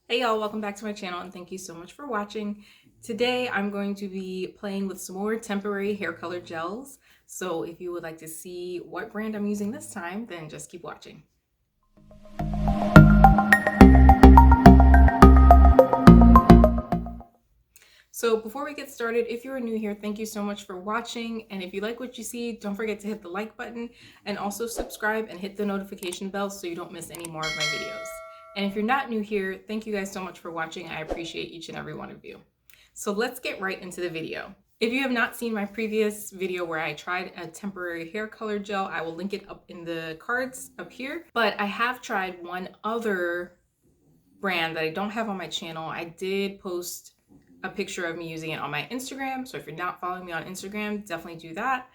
Hey y'all, welcome back to my channel and thank you so much for watching. Today I'm going to be playing with some more temporary hair color gels. So if you would like to see what brand I'm using this time, then just keep watching. So before we get started, if you're new here, thank you so much for watching. And if you like what you see, don't forget to hit the like button and also subscribe and hit the notification bell so you don't miss any more of my videos. And if you're not new here, thank you guys so much for watching. I appreciate each and every one of you. So let's get right into the video. If you have not seen my previous video where I tried a temporary hair color gel, I will link it up in the cards up here. But I have tried one other brand that I don't have on my channel. I did post a picture of me using it on my Instagram. So if you're not following me on Instagram, definitely do that.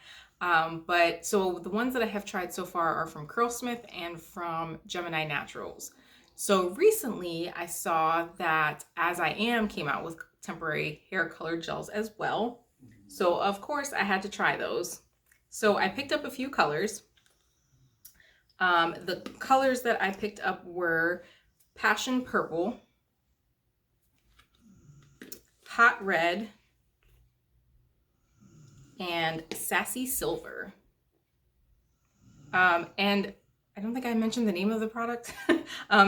So the ones that I have tried so far are from Curlsmith and from Gemini Naturals. So recently I saw that As I Am came out with temporary hair color gels as well. So of course I had to try those. So I picked up a few colors. The colors that I picked up were Passion Purple, Hot Red, and Sassy Silver. And I don't think I mentioned the name of the product.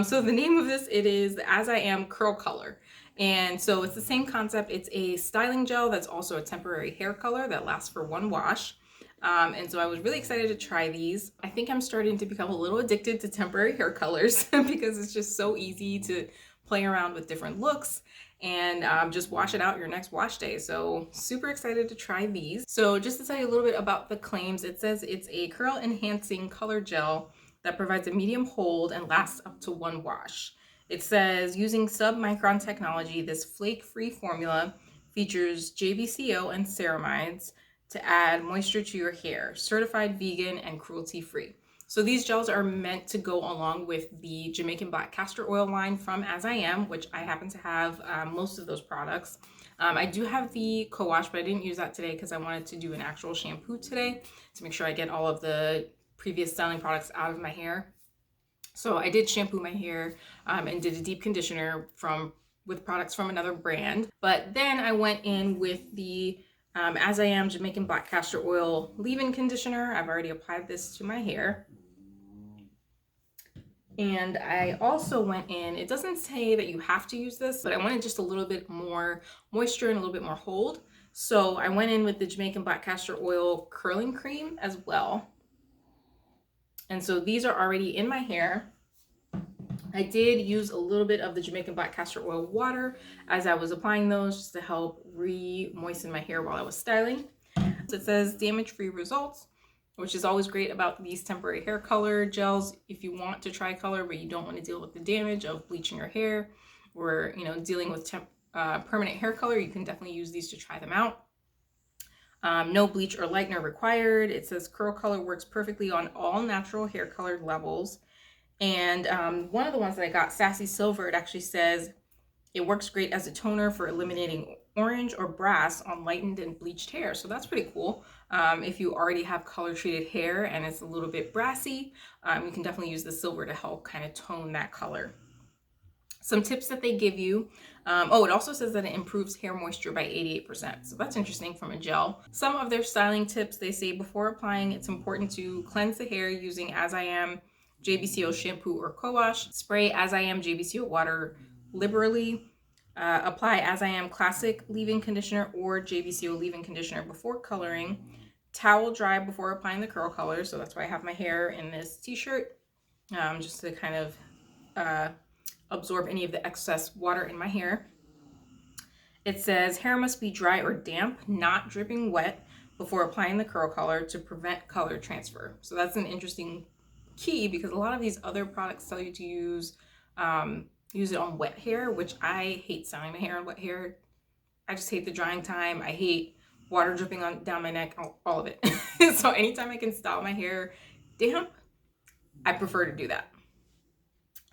So the name of this, it is As I Am Curl Color. And so it's the same concept. It's a styling gel that's also a temporary hair color that lasts for one wash. And so I was really excited to try these. I think I'm starting to become a little addicted to temporary hair colors because it's just so easy to play around with different looks and just wash it out your next wash day. So super excited to try these. So just to tell you a little bit about the claims, it says it's a curl enhancing color gel that provides a medium hold and lasts up to one wash. It says using sub-micron technology, this flake-free formula features JBCO and ceramides to add moisture to your hair, certified vegan and cruelty-free. So these gels are meant to go along with the Jamaican black castor oil line from As I Am, which I happen to have most of those products. I do have the co-wash, but I didn't use that today because I wanted to do an actual shampoo today to make sure I get all of the previous styling products out of my hair. So I did shampoo my hair and did a deep conditioner with products from another brand. But then I went in with the As I Am Jamaican black castor oil leave-in conditioner. I've already applied this to my hair. And I also went in, it doesn't say that you have to use this, but I wanted just a little bit more moisture and a little bit more hold. So I went in with the Jamaican black castor oil curling cream as well. And so these are already in my hair. I did use a little bit of the Jamaican black castor oil water as I was applying those just to help re-moisten my hair while I was styling. So it says damage-free results, which is always great about these temporary hair color gels. If you want to try color but you don't want to deal with the damage of bleaching your hair or dealing with permanent hair color, you can definitely use these to try them out. No bleach or lightener required. It says curl color works perfectly on all natural hair color levels. And one of the ones that I got, Sassy Silver, it actually says it works great as a toner for eliminating orange or brass on lightened and bleached hair. So that's pretty cool. If you already have color treated hair and it's a little bit brassy, you can definitely use the silver to help kind of tone that color. Some tips that they give you. It also says that it improves hair moisture by 88%. So that's interesting from a gel. Some of their styling tips, they say before applying, it's important to cleanse the hair using As I Am JBCO shampoo or co-wash. Spray As I Am JBCO water liberally. Apply As I Am classic leave-in conditioner or JBCO leave-in conditioner before coloring. Towel dry before applying the curl color. So that's why I have my hair in this t-shirt, just to kind of absorb any of the excess water in my hair. It says hair must be dry or damp, not dripping wet, before applying the curl color to prevent color transfer. So that's an interesting key because a lot of these other products tell you to use it on wet hair, which I hate styling my hair on wet hair. I just hate the drying time. I hate water dripping down my neck, all of it. So anytime I can style my hair damp, I prefer to do that.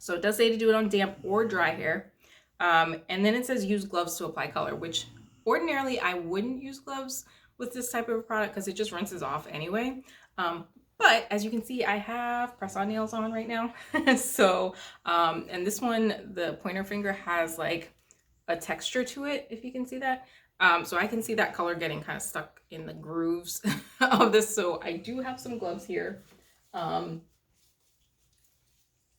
So it does say to do it on damp or dry hair. And then it says use gloves to apply color, which ordinarily I wouldn't use gloves with this type of product because it just rinses off anyway. But as you can see, I have press-on nails on right now. So, and this one, the pointer finger has like a texture to it, if you can see that. So I can see that color getting kind of stuck in the grooves of this. So I do have some gloves here.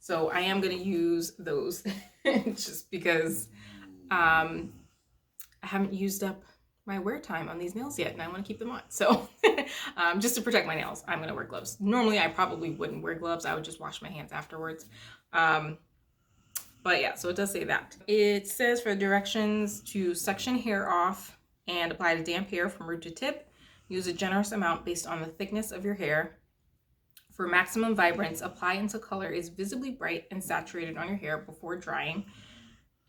So I am going to use those just because I haven't used up my wear time on these nails yet and I want to keep them on. So just to protect my nails, I'm going to wear gloves. Normally I probably wouldn't wear gloves. I would just wash my hands afterwards. But yeah, so it does say that. It says for directions to section hair off and apply to damp hair from root to tip. Use a generous amount based on the thickness of your hair. For maximum vibrance, apply until color is visibly bright and saturated on your hair before drying.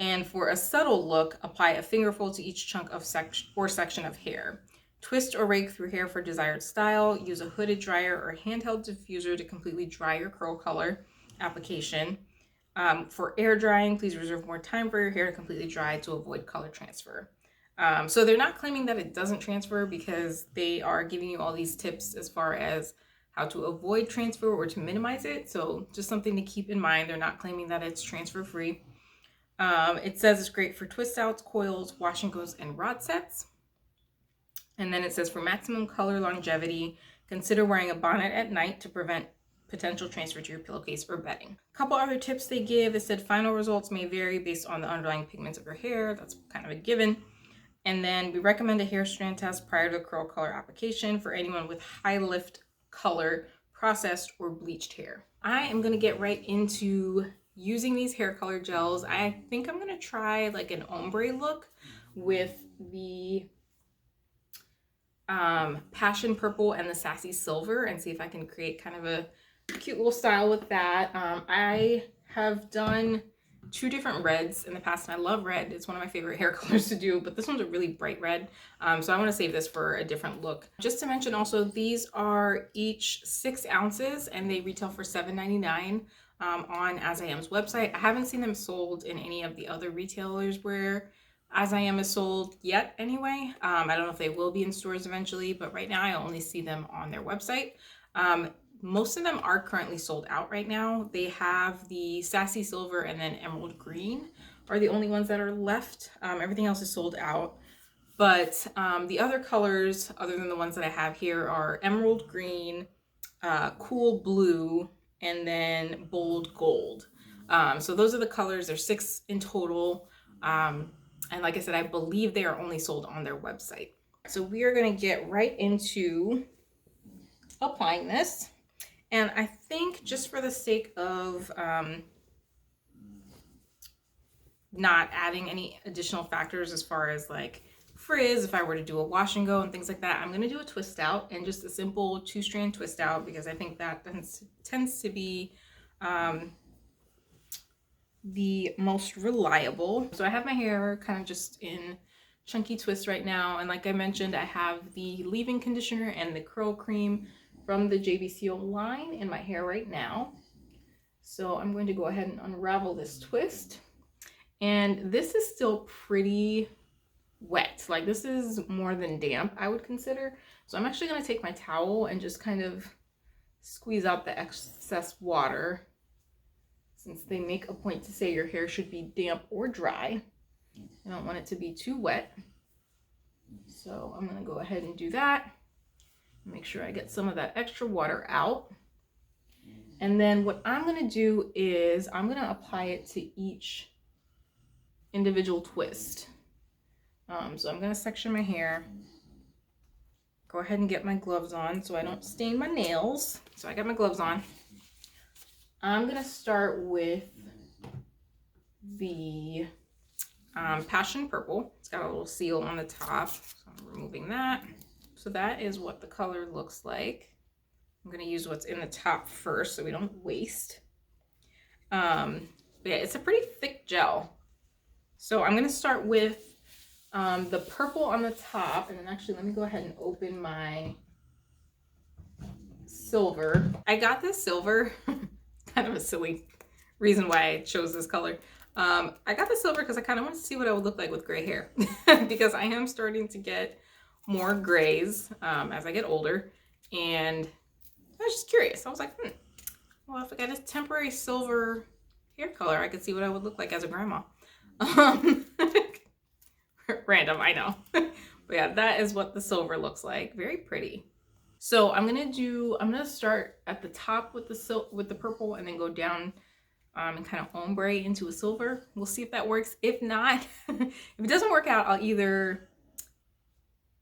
And for a subtle look, apply a fingerful to each chunk of section of hair. Twist or rake through hair for desired style. Use a hooded dryer or handheld diffuser to completely dry your curl color application. For air drying, please reserve more time for your hair to completely dry to avoid color transfer. So they're not claiming that it doesn't transfer because they are giving you all these tips as far as how to avoid transfer or to minimize it. So just something to keep in mind. They're not claiming that it's transfer free. It says it's great for twist outs, coils, wash and goes, and rod sets. And then it says for maximum color longevity, consider wearing a bonnet at night to prevent potential transfer to your pillowcase or bedding. A couple other tips they give. It said final results may vary based on the underlying pigments of your hair. That's kind of a given. And then we recommend a hair strand test prior to curl color application for anyone with high lift color, processed or bleached hair. I am going to get right into using these hair color gels. I think I'm going to try like an ombre look with the Passion Purple and the Sassy Silver and see if I can create kind of a cute little style with that. I have done 2 different reds in the past and I love red. It's one of my favorite hair colors to do, but this one's a really bright red. So I want to save this for a different look. Just to mention also, these are each 6 ounces and they retail for $7.99 on As I Am's website. I haven't seen them sold in any of the other retailers where As I Am is sold yet anyway. I don't know if they will be in stores eventually, but right now I only see them on their website. Most of them are currently sold out right now. They have the Sassy Silver and then Emerald Green are the only ones that are left. Everything else is sold out. But the other colors, other than the ones that I have here, are Emerald Green, Cool Blue, and then Bold Gold. So those are the colors. There's 6 in total. And like I said, I believe they are only sold on their website. So we are going to get right into applying this. And I think just for the sake of not adding any additional factors as far as like frizz, if I were to do a wash and go and things like that, I'm going to do a twist out and just a simple 2-strand twist out because I think that tends to be the most reliable. So I have my hair kind of just in chunky twists right now. And like I mentioned, I have the leave-in conditioner and the curl cream from the JBCO line in my hair right now. So I'm going to go ahead and unravel this twist. And this is still pretty wet. Like this is more than damp, I would consider. So I'm actually going to take my towel and just kind of squeeze out the excess water, since they make a point to say your hair should be damp or dry. I don't want it to be too wet. So I'm going to go ahead and do that. Make sure I get some of that extra water out. And then what I'm going to do is I'm going to apply it to each individual twist. So I'm going to section my hair. Go ahead and get my gloves on so I don't stain my nails. So I got my gloves on. I'm going to start with the Passion Purple. It's got a little seal on the top, so I'm removing that. So that is what the color looks like. I'm going to use what's in the top first so we don't waste. But yeah, it's a pretty thick gel. So I'm going to start with the purple on the top. And then actually, let me go ahead and open my silver. I got this silver, kind of a silly reason why I chose this color. I got the silver because I kind of wanted to see what I would look like with gray hair because I am starting to get more grays as I get older, and I was just curious. I was like, well, if I got this temporary silver hair color, I could see what I would look like as a grandma. Random, I know. But yeah, that is what the silver looks like. Very pretty. So I'm gonna start at the top with the purple and then go down and kind of ombre into a silver. We'll see if that works. If not, if it doesn't work out, I'll either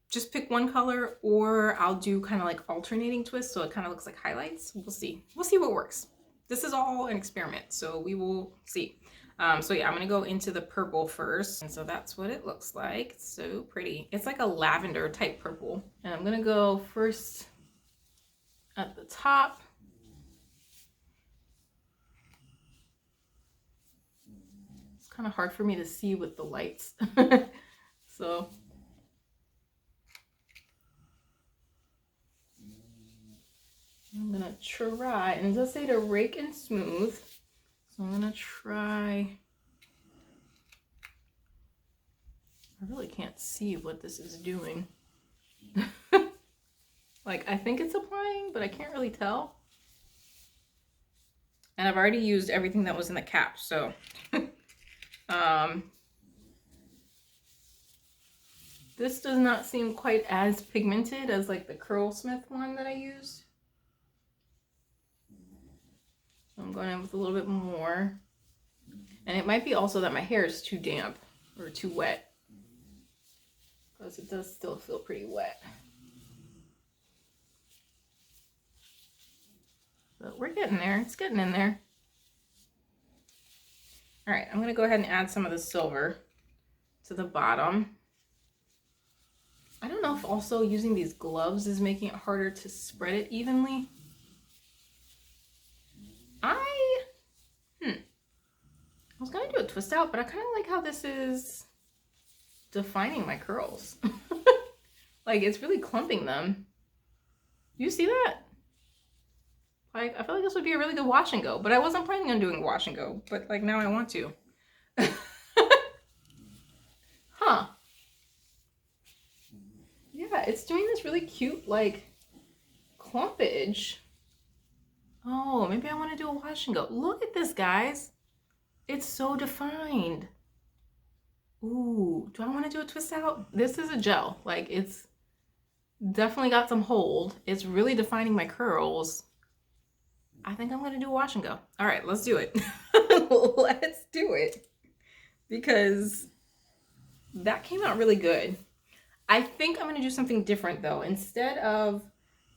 just pick one color or I'll do kind of like alternating twists so it kind of looks like highlights. We'll see. We'll see what works. This is all an experiment, so we will see. So yeah, I'm gonna go into the purple first. And so that's what it looks like. It's so pretty. It's like a lavender type purple. And I'm gonna go first at the top. It's kind of hard for me to see with the lights. So I'm gonna try, and it does say to rake and smooth. So I'm gonna try. I really can't see what this is doing. Like, I think it's applying, but I can't really tell. And I've already used everything that was in the cap, so. This does not seem quite as pigmented as like the Curlsmith one that I used. So I'm going in with a little bit more. And it might be also that my hair is too damp or too wet, because it does still feel pretty wet. But we're getting there. It's getting in there. All right, I'm going to go ahead and add some of the silver to the bottom. I don't know if also using these gloves is making it harder to spread it evenly. I was going to do a twist out, but I kind of like how this is defining my curls. Like, it's really clumping them. You see that? Like, I feel like this would be a really good wash and go, but I wasn't planning on doing a wash and go, but like now I want to. Huh. Yeah, it's doing this really cute, like, clumpage. Oh, maybe I want to do a wash and go. Look at this, guys. It's so defined. Ooh, do I want to do a twist out? This is a gel. Like, it's definitely got some hold. It's really defining my curls. I think I'm going to do a wash and go. All right, let's do it. Let's do it. Because that came out really good. I think I'm going to do something different, though. Instead of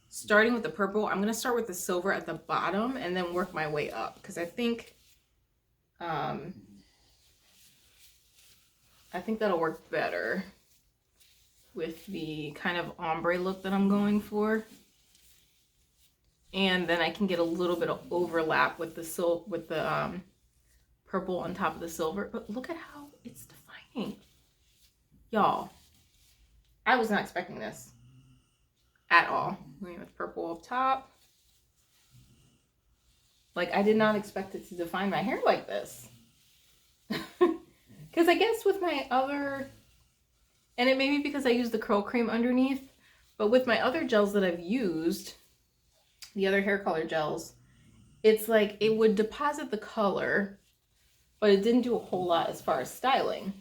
starting with the purple, I'm going to start with the silver at the bottom and then work my way up. Because I think that'll work better with the kind of ombre look that I'm going for. And then I can get a little bit of overlap with the purple on top of the silver. But look at how it's defining. Y'all, I was not expecting this at all. Going with purple up top. Like, I did not expect it to define my hair like this. Because I guess with my other, and it may be because I used the curl cream underneath, but with my other gels that I've used, the other hair color gels, it's like it would deposit the color, but it didn't do a whole lot as far as styling.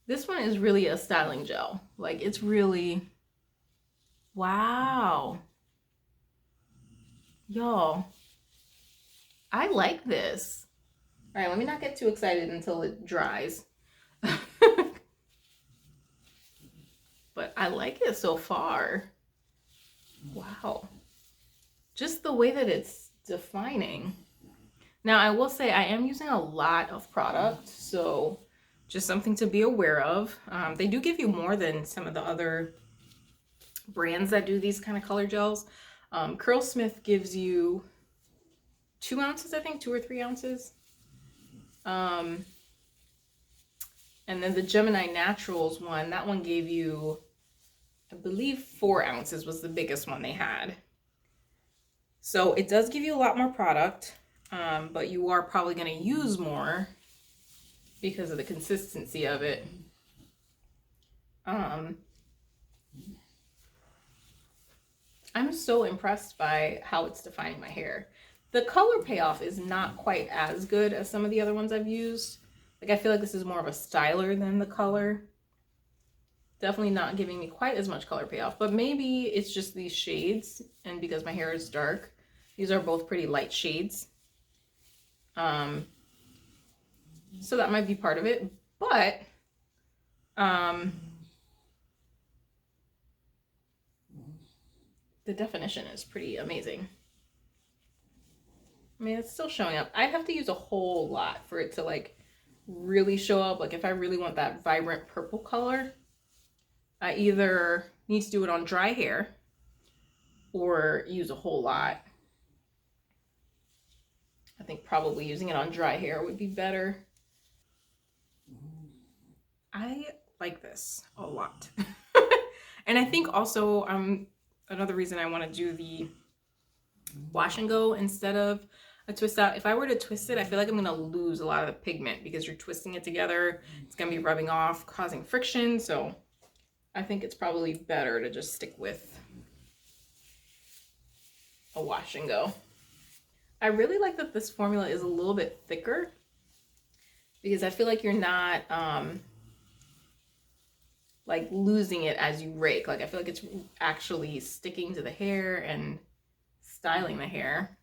This one is really a styling gel. Like, it's really, wow. Y'all, I like this. All right, let me not get too excited until it dries. But I like it so far. Wow. Just the way that it's defining. Now, I will say I am using a lot of product, so just something to be aware of. They do give you more than some of the other brands that do these kind of color gels. Curlsmith gives you 2 ounces, I think, 2 or 3 ounces. And then the Gemini Naturals one, that one gave you, I believe, 4 ounces was the biggest one they had. So it does give you a lot more product, but you are probably going to use more because of the consistency of it. I'm so impressed by how it's defining my hair. The color payoff is not quite as good as some of the other ones I've used. Like, I feel like this is more of a styler than the color. Definitely not giving me quite as much color payoff, but maybe it's just these shades, and because my hair is dark, these are both pretty light shades. So that might be part of it, but the definition is pretty amazing. I mean, it's still showing up. I'd have to use a whole lot for it to like really show up. Like if I really want that vibrant purple color, I either need to do it on dry hair or use a whole lot. I think probably using it on dry hair would be better. I like this a lot. And I think also another reason I want to do the wash and go instead of a twist out. If I were to twist it, I feel like I'm going to lose a lot of the pigment because you're twisting it together. It's going to be rubbing off, causing friction. So I think it's probably better to just stick with a wash and go. I really like that this formula is a little bit thicker because I feel like you're not like losing it as you rake. Like I feel like it's actually sticking to the hair and styling the hair.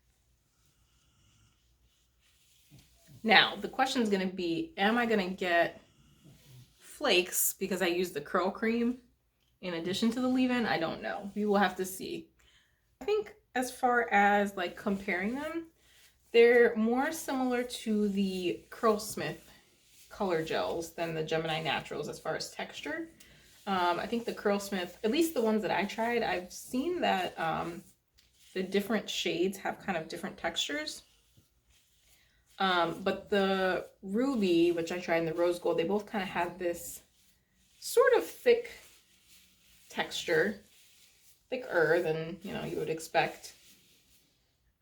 Now, the question is going to be, am I going to get flakes because I used the curl cream in addition to the leave-in? I don't know. We will have to see. I think as far as like comparing them, they're more similar to the Curlsmith color gels than the Gemini Naturals as far as texture. I think the Curlsmith, at least the ones that I tried, I've seen that the different shades have kind of different textures. But the Ruby, which I tried, and the Rose Gold, they both kind of have this sort of thick texture, thicker than, you know, you would expect.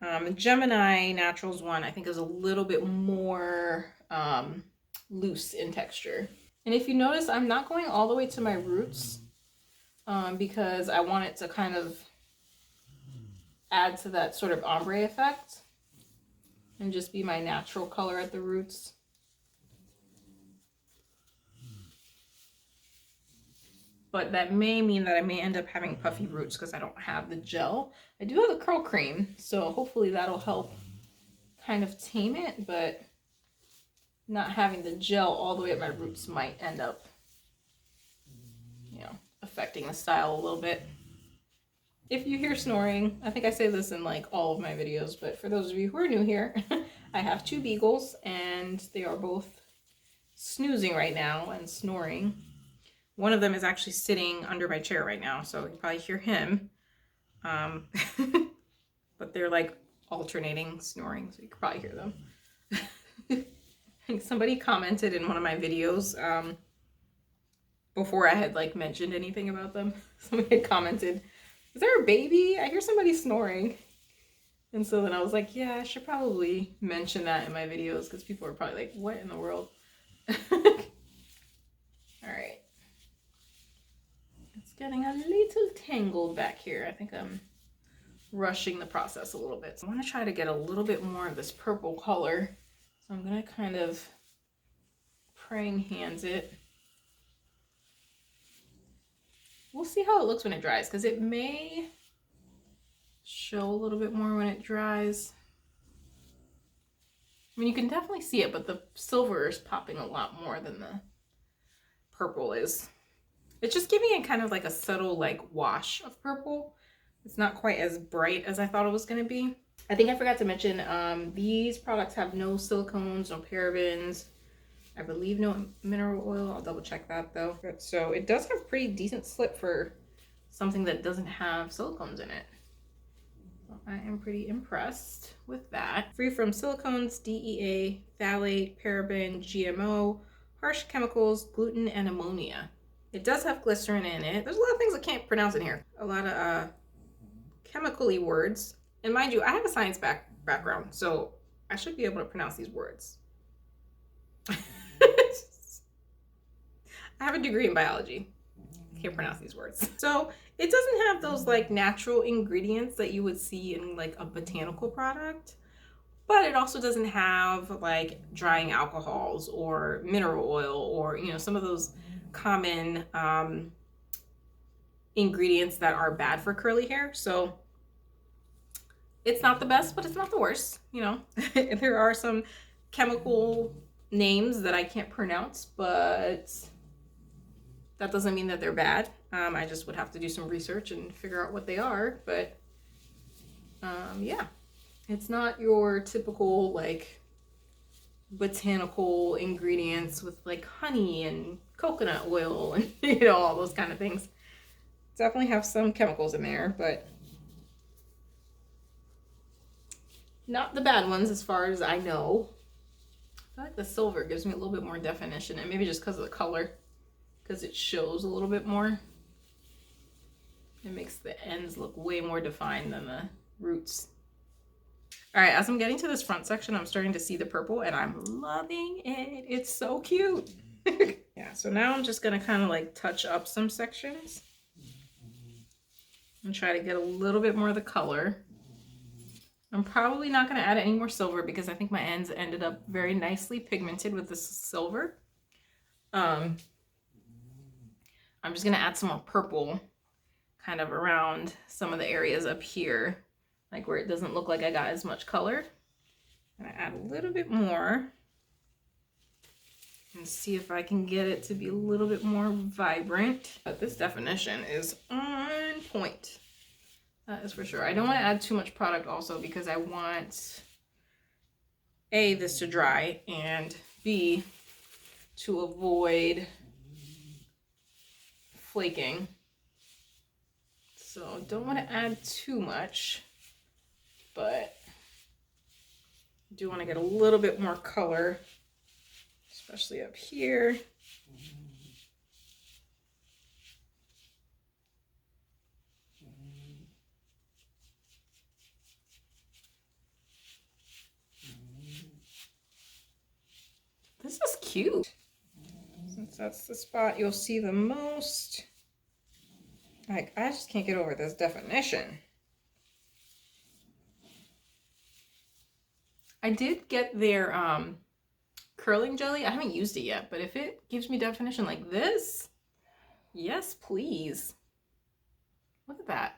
The Gemini Naturals one, I think, is a little bit more loose in texture. And if you notice, I'm not going all the way to my roots because I want it to kind of add to that sort of ombre effect and just be my natural color at the roots. But that may mean that I may end up having puffy roots because I don't have the gel. I do have the curl cream, so hopefully that'll help kind of tame it, but not having the gel all the way at my roots might end up, you know, affecting the style a little bit. If you hear snoring, I think I say this in like all of my videos, but for those of you who are new here, I have two beagles and they are both snoozing right now and snoring. One of them is actually sitting under my chair right now, so you can probably hear him. But they're like alternating snoring, so you can probably hear them. I think somebody commented in one of my videos before I had like mentioned anything about them. Somebody had commented, "Is there a baby? I hear somebody snoring." And so then I was like, yeah, I should probably mention that in my videos because people are probably like, what in the world? All right. It's getting a little tangled back here. I think I'm rushing the process a little bit. So I want to try to get a little bit more of this purple color. So I'm going to kind of praying hands it. We'll see how it looks when it dries because it may show a little bit more when it dries. I mean, you can definitely see it, but the silver is popping a lot more than the purple is. It's just giving it kind of like a subtle like wash of purple. It's not quite as bright as I thought it was going to be. I think I forgot to mention these products have no silicones, no parabens, I believe no mineral oil. I'll double check that though. So it does have pretty decent slip for something that doesn't have silicones in it. So I am pretty impressed with that. Free from silicones, DEA, phthalate, paraben, GMO, harsh chemicals, gluten, and ammonia. It does have glycerin in it. There's a lot of things I can't pronounce in here. A lot of chemical-y words. And mind you, I have a science background, so I should be able to pronounce these words. I have a degree in biology. can't pronounce these words. So it doesn't have those like natural ingredients that you would see in like a botanical product, but it also doesn't have like drying alcohols or mineral oil or, you know, some of those common ingredients that are bad for curly hair. So it's not the best, but it's not the worst, you know. There are some chemical names that I can't pronounce, but that doesn't mean that they're bad. I just would have to do some research and figure out what they are, but yeah, it's not your typical like botanical ingredients with like honey and coconut oil and you know, all those kind of things. Definitely have some chemicals in there, but not the bad ones as far as I know. I feel like the silver gives me a little bit more definition, and maybe just because of the color, because it shows a little bit more. It makes the ends look way more defined than the roots. All right, as I'm getting to this front section, I'm starting to see the purple and I'm loving it. It's so cute. Yeah, so now I'm just gonna kind of like touch up some sections and try to get a little bit more of the color. I'm probably not gonna add any more silver because I think my ends ended up very nicely pigmented with this silver. I'm just gonna add some more purple kind of around some of the areas up here, like where it doesn't look like I got as much color. And I add a little bit more and see if I can get it to be a little bit more vibrant. But this definition is on point. That is for sure. I don't want to add too much product also because I want A, this to dry, and B, to avoid flaking. So don't want to add too much, but I do want to get a little bit more color, especially up here. This is cute. Since that's the spot you'll see the most. Like, I just can't get over this definition. I did get their curling jelly. I haven't used it yet, but if it gives me definition like this, yes, please. Look at that.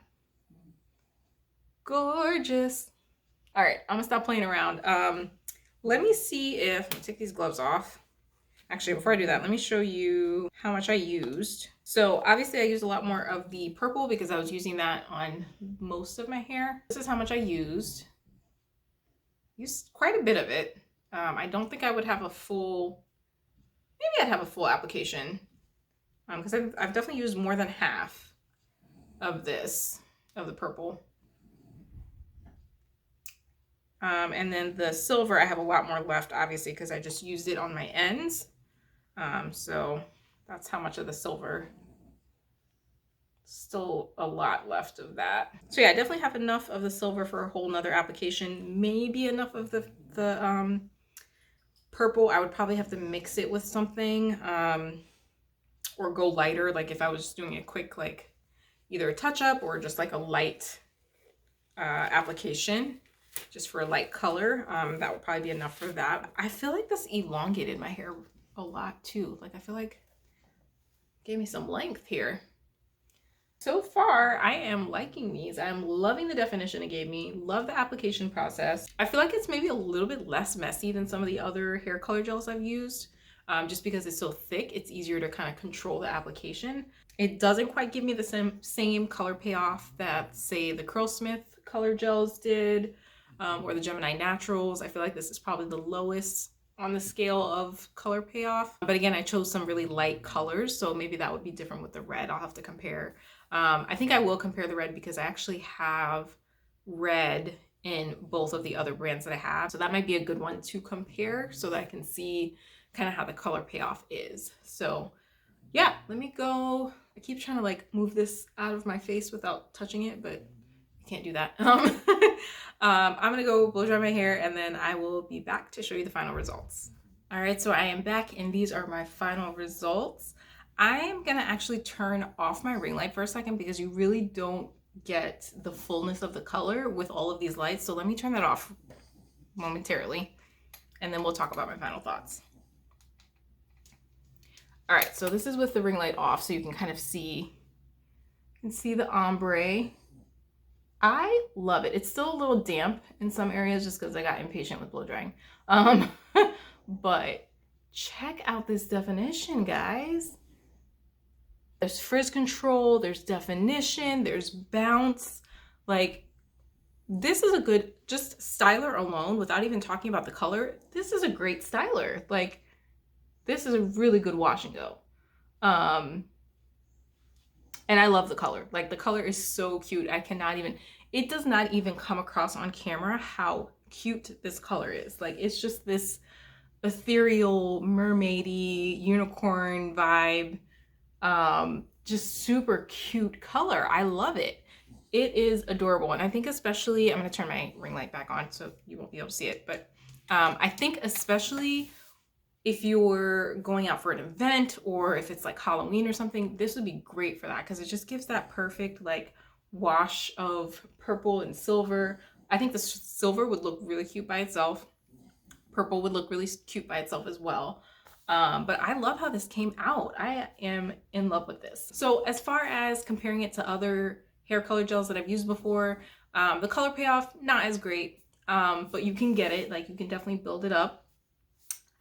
Gorgeous. All right, I'm gonna stop playing around. Let me see if, let me take these gloves off. Actually, before I do that, let me show you how much I used. So obviously I used a lot more of the purple because I was using that on most of my hair. This is how much I used. Used quite a bit of it. I don't think I would have a full, maybe I'd have a full application because I've definitely used more than half of this, of the purple. And then the silver, I have a lot more left, obviously, because I just used it on my ends. So that's how much of the silver. Still a lot left of that. So yeah, I definitely have enough of the silver for a whole nother application. Maybe enough of the purple. I would probably have to mix it with something or go lighter. Like if I was just doing a quick, like either a touch up or just like a light application. Just for a light color, that would probably be enough for that. I feel like this elongated my hair a lot too. Like I feel like it gave me some length here. So far, I am liking these. I'm loving the definition it gave me. Love the application process. I feel like it's maybe a little bit less messy than some of the other hair color gels I've used. Just because it's so thick, it's easier to kind of control the application. It doesn't quite give me the same color payoff that, say, the Curlsmith color gels did. Or the Gemini Naturals. I feel like this is probably the lowest on the scale of color payoff. But again, I chose some really light colors, so maybe that would be different with the red. I'll have to compare. I think I will compare the red because I actually have red in both of the other brands that I have. So that might be a good one to compare so that I can see kind of how the color payoff is. So yeah, let me go. I keep trying to like move this out of my face without touching it, but I can't do that. I'm gonna go blow dry my hair and then I will be back to show you the final results. All right, so I am back and these are my final results. I'm gonna actually turn off my ring light for a second because you really don't get the fullness of the color with all of these lights. So let me turn that off momentarily and then we'll talk about my final thoughts. All right, so this is with the ring light off so you can kind of see, the ombre. I love it. It's still a little damp in some areas just because I got impatient with blow drying. But check out this definition, guys. There's frizz control, there's definition, there's bounce. Like, this is a good, just styler alone without even talking about the color. This is a great styler. Like, this is a really good wash and go. And I love the color. Like, the color is so cute. It does not even come across on camera how cute this color is. Like, it's just this ethereal, mermaidy, unicorn vibe. Just super cute color. I love it. It is adorable. And I think especially, I'm going to turn my ring light back on so you won't be able to see it. But I think especially if you're going out for an event or if it's like Halloween or something, this would be great for that because it just gives that perfect like wash of purple and silver. I think the silver would look really cute by itself. Purple would look really cute by itself as well. But I love how this came out. I am in love with this. So as far as comparing it to other hair color gels that I've used before, the color payoff, not as great, but you can get it. Like, you can definitely build it up.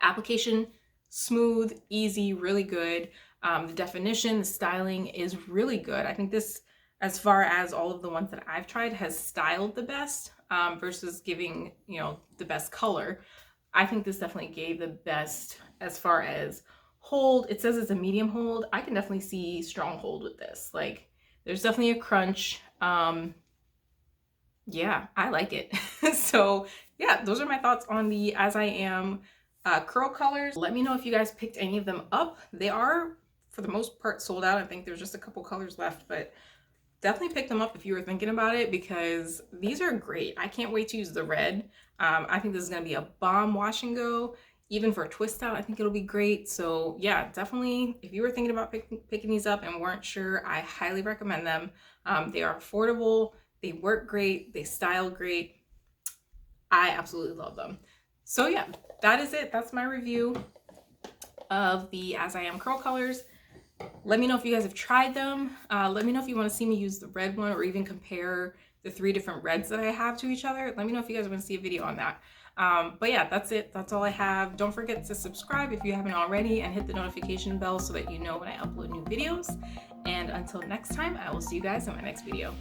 Application, smooth, easy, really good. The definition, the styling is really good. I think this, as far as all of the ones that I've tried, has styled the best versus giving, the best color. I think this definitely gave the best as far as hold. It says it's a medium hold. I can definitely see strong hold with this. Like, there's definitely a crunch. Yeah, I like it. So yeah, those are my thoughts on the As I Am curl colors. Let me know if you guys picked any of them up. They are, for the most part, sold out. I think there's just a couple colors left, but definitely pick them up if you were thinking about it because these are great. I can't wait to use the red. I think this is going to be a bomb wash and go. Even for a twist out, I think it'll be great. So yeah, definitely, if you were thinking about picking these up and weren't sure, I highly recommend them. They are affordable. They work great. They style great. I absolutely love them. So yeah, that is it. That's my review of the As I Am curl colors. Let me know if you guys have tried them. Let me know if you want to see me use the red one or even compare the 3 different reds that I have to each other. Let me know if you guys want to see a video on that. But yeah, that's it. That's all I have. Don't forget to subscribe if you haven't already and hit the notification bell so that you know when I upload new videos. And until next time, I will see you guys in my next video.